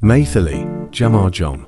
Maithili, Jamar John.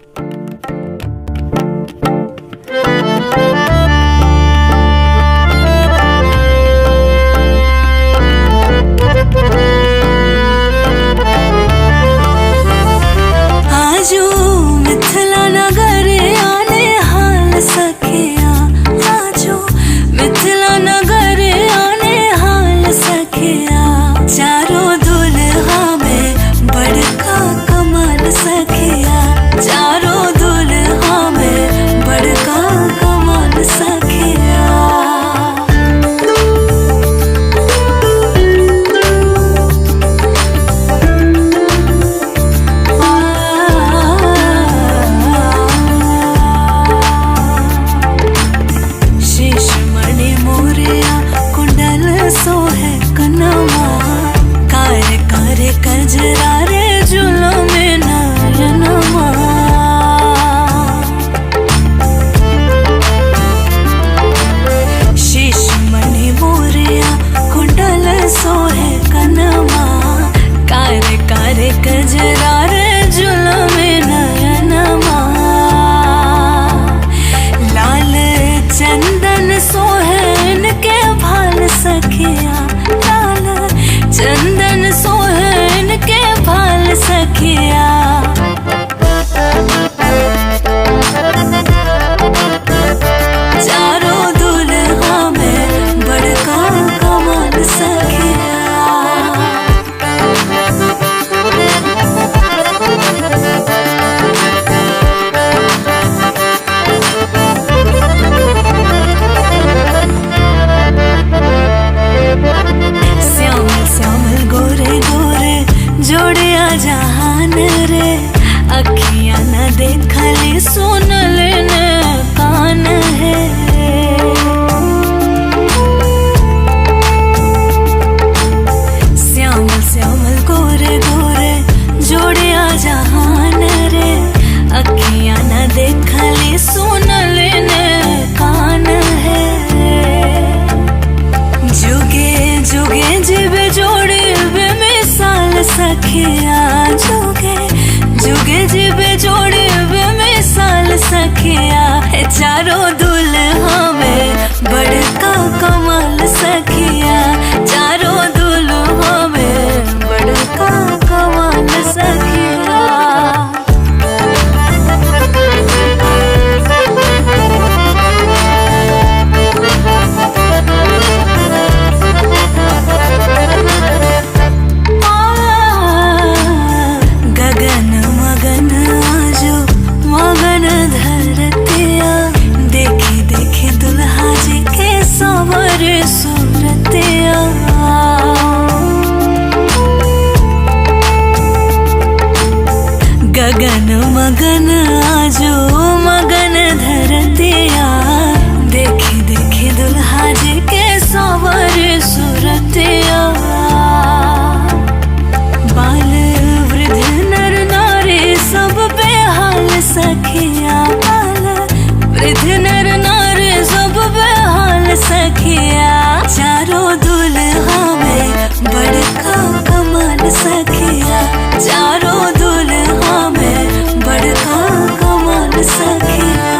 चंदन सोहन के भाल सखिया, चारों दुल्हा में बड़का कमाल सखिया। जोड़िया जहान रे अखियां न देखली सुनल न कान है, श्यामल श्यामल गोरे गोरे जोड़िया जहान रे अखियां न देखली सुनल न कान है। जुगे जुगे जीवे जोड़े मिसाल सखिया, जुगे जुगे जीवे जोड़े वे मिसाल सखिया। चारों दुल्हा में बड़का कमाल सखिया, चारों दुल्हा में बड़का कमाल सखिया। गगन मगन आजो मगन धरतिया, देखी देखी दुल्हा जी के सवर सूरतिया। बाल वृद्ध नर नारी सब पे हाल सखिया, बाल वृद्ध नर नारी सब पे हाल सखिया। चारों दुल्हा में बड़का कमाल सखिया, चारों दुल्हा में बड़का कमाल सखिया।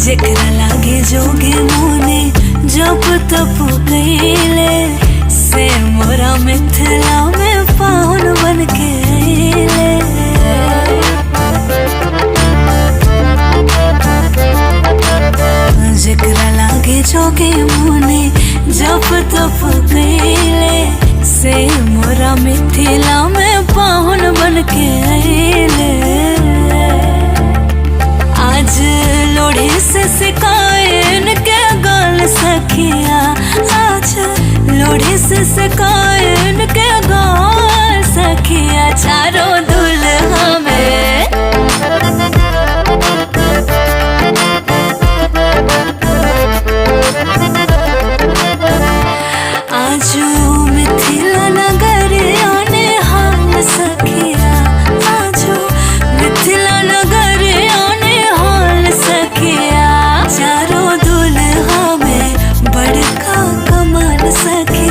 जेकरा लागे जोगे मोने जब तप गईले, से मोरा मिथिला में पाहुन बन के आइले। जेकरा लागे जोगे मोने जब तप गईले, से मोरा मिथिला में पाहुन बन के आइले। आज लोढ़ी से सिकायन के गाल सखिया, आज लोढ़ी से सिकायन के गाल सखी